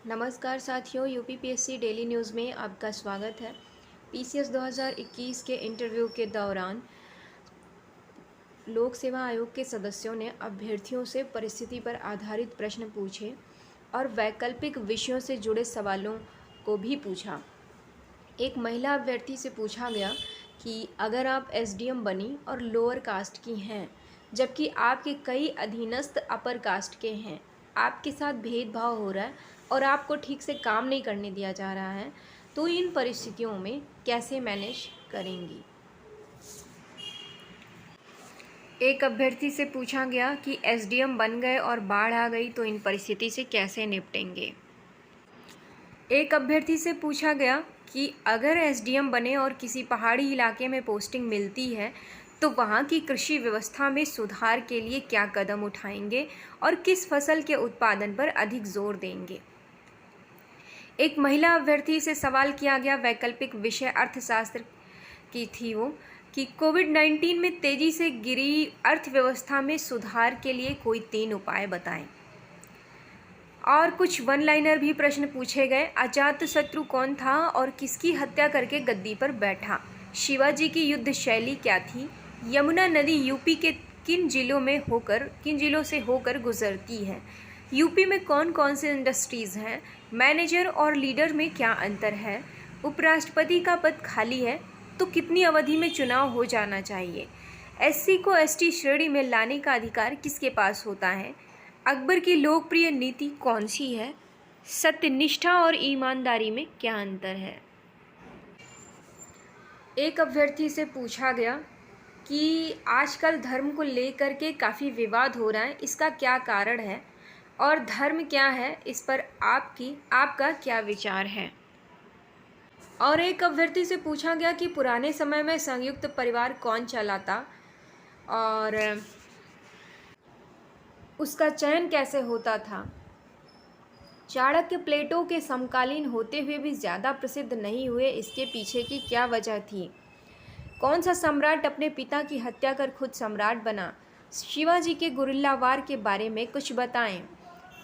नमस्कार साथियों, UPPSC daily news में आपका स्वागत है। पीसीएस 2021 के इंटरव्यू के दौरान लोक सेवा आयोग के सदस्यों ने अभ्यर्थियों से परिस्थिति पर आधारित प्रश्न पूछे और वैकल्पिक विषयों से जुड़े सवालों को भी पूछा। एक महिला अभ्यर्थी से पूछा गया कि अगर आप एसडीएम बनी और लोअर कास्ट की हैं, जबकि आपके कई अधीनस्थ अपर कास्ट के हैं, आपके साथ भेदभाव हो रहा है और आपको ठीक से काम नहीं करने दिया जा रहा है, तो इन परिस्थितियों में कैसे मैनेज करेंगी। एक अभ्यर्थी से पूछा गया कि एसडीएम बन गए और बाढ़ आ गई तो इन परिस्थिति से कैसे निपटेंगे। एक अभ्यर्थी से पूछा गया कि अगर एसडीएम बने और किसी पहाड़ी इलाके में पोस्टिंग मिलती है तो वहाँ की कृषि व्यवस्था में सुधार के लिए क्या कदम उठाएंगे और किस फसल के उत्पादन पर अधिक जोर देंगे। एक महिला अभ्यर्थी से सवाल किया गया, वैकल्पिक विषय अर्थशास्त्र की थी वो, कि कोविड-19 में तेजी से गिरी अर्थव्यवस्था में सुधार के लिए कोई 3 उपाय बताएं। और कुछ वन लाइनर भी प्रश्न पूछे गए। अजातशत्रु कौन था और किसकी हत्या करके गद्दी पर बैठा? शिवाजी की युद्ध शैली क्या थी? यमुना नदी यूपी के किन जिलों से होकर गुजरती है? यूपी में कौन कौन से इंडस्ट्रीज़ हैं? मैनेजर और लीडर में क्या अंतर है? उपराष्ट्रपति का पद खाली है तो कितनी अवधि में चुनाव हो जाना चाहिए? एससी को एसटी श्रेणी में लाने का अधिकार किसके पास होता है? अकबर की लोकप्रिय नीति कौन सी है? सत्यनिष्ठा और ईमानदारी में क्या अंतर है? एक अभ्यर्थी से पूछा गया कि आजकल धर्म को लेकर के काफ़ी विवाद हो रहा है, इसका क्या कारण है और धर्म क्या है, इस पर आपका क्या विचार है। और एक अभ्यर्थी से पूछा गया कि पुराने समय में संयुक्त परिवार कौन चलाता और उसका चयन कैसे होता था। चाणक्य प्लेटो के समकालीन होते हुए भी ज़्यादा प्रसिद्ध नहीं हुए, इसके पीछे की क्या वजह थी। कौन सा सम्राट अपने पिता की हत्या कर खुद सम्राट बना। शिवाजी के गुरिल्ला वार के बारे में कुछ बताएं।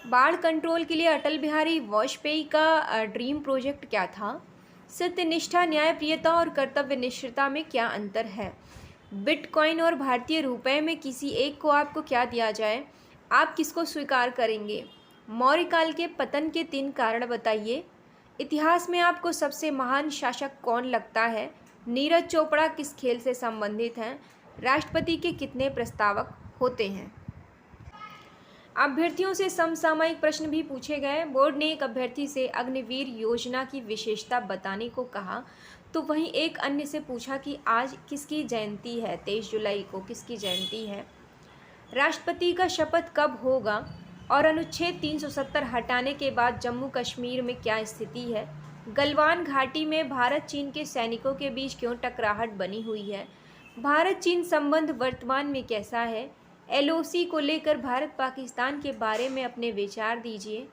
बाढ़ कंट्रोल के लिए अटल बिहारी वाजपेयी का ड्रीम प्रोजेक्ट क्या था। सत्यनिष्ठा, न्यायप्रियता और कर्तव्यनिष्ठता में क्या अंतर है। बिटकॉइन और भारतीय रुपए में किसी एक को आपको क्या दिया जाए, आप किसको स्वीकार करेंगे। मौर्य काल के पतन के 3 कारण बताइए। इतिहास में आपको सबसे महान शासक कौन लगता है। नीरज चोपड़ा किस खेल से संबंधित हैं। राष्ट्रपति के कितने प्रस्तावक होते हैं। अभ्यर्थियों से समसामयिक प्रश्न भी पूछे गए। बोर्ड ने एक अभ्यर्थी से अग्निवीर योजना की विशेषता बताने को कहा, तो वहीं एक अन्य से पूछा कि आज किसकी जयंती है, 23 जुलाई को किसकी जयंती है। राष्ट्रपति का शपथ कब होगा और अनुच्छेद 370 हटाने के बाद जम्मू कश्मीर में क्या स्थिति है। गलवान घाटी में भारत चीन के सैनिकों के बीच क्यों टकराहट बनी हुई है। भारत चीन संबंध वर्तमान में कैसा है। एलओसी को लेकर भारत पाकिस्तान के बारे में अपने विचार दीजिए।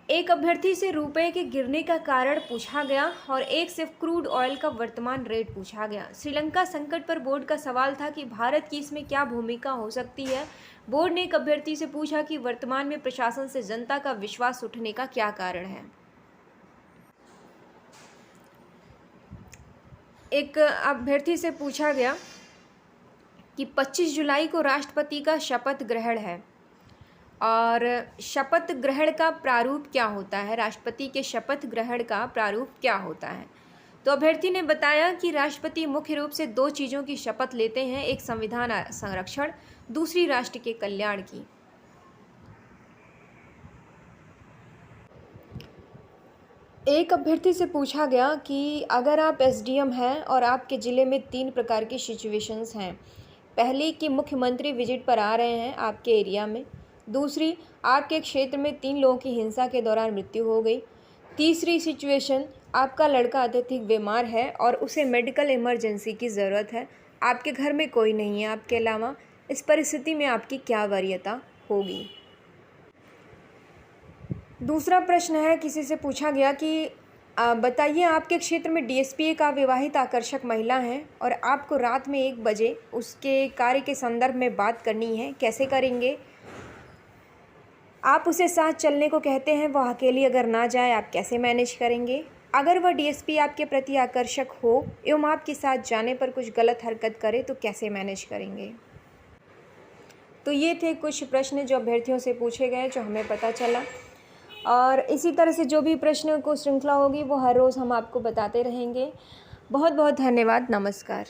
एक अभ्यर्थी से रुपए के गिरने का कारण पूछा गया और एक से क्रूड ऑयल का वर्तमान रेट पूछा गया। श्रीलंका संकट पर बोर्ड का सवाल था कि भारत की इसमें क्या भूमिका हो सकती है। बोर्ड ने एक अभ्यर्थी से पूछा कि वर्तमान में प्रशासन से जनता का विश्वास उठने का क्या कारण है। एक अभ्यर्थी से पूछा गया कि 25 जुलाई को राष्ट्रपति का शपथ ग्रहण है और शपथ ग्रहण का प्रारूप क्या होता है। राष्ट्रपति के शपथ ग्रहण का प्रारूप क्या होता है। तो अभ्यर्थी ने बताया कि राष्ट्रपति मुख्य रूप से 2 चीज़ों की शपथ लेते हैं, एक संविधान संरक्षण, दूसरी राष्ट्र के कल्याण की। एक अभ्यर्थी से पूछा गया कि अगर आप एसडीएम हैं और आपके ज़िले में 3 प्रकार की सिचुएशंस हैं। पहली कि मुख्यमंत्री विजिट पर आ रहे हैं आपके एरिया में। दूसरी, आपके क्षेत्र में 3 लोगों की हिंसा के दौरान मृत्यु हो गई। तीसरी सिचुएशन, आपका लड़का अत्यधिक बीमार है और उसे मेडिकल इमरजेंसी की ज़रूरत है, आपके घर में कोई नहीं है आपके अलावा। इस परिस्थिति में आपकी क्या वरीयता होगी। दूसरा प्रश्न है, किसी से पूछा गया कि बताइए आपके क्षेत्र में डीएसपी का विवाहित आकर्षक महिला है और आपको रात में 1 बजे उसके कार्य के संदर्भ में बात करनी है, कैसे करेंगे। आप उसे साथ चलने को कहते हैं, वह अकेली अगर ना जाए आप कैसे मैनेज करेंगे? अगर वह डीएसपी आपके प्रति आकर्षक हो एवं आपके साथ जाने पर कुछ गलत हरकत करे तो कैसे मैनेज करेंगे? तो ये थे कुछ प्रश्न जो अभ्यर्थियों से पूछे गए, जो हमें पता चला। और इसी तरह से जो भी प्रश्न को श्रृंखला होगी वो हर रोज़ हम आपको बताते रहेंगे। बहुत बहुत धन्यवाद। नमस्कार।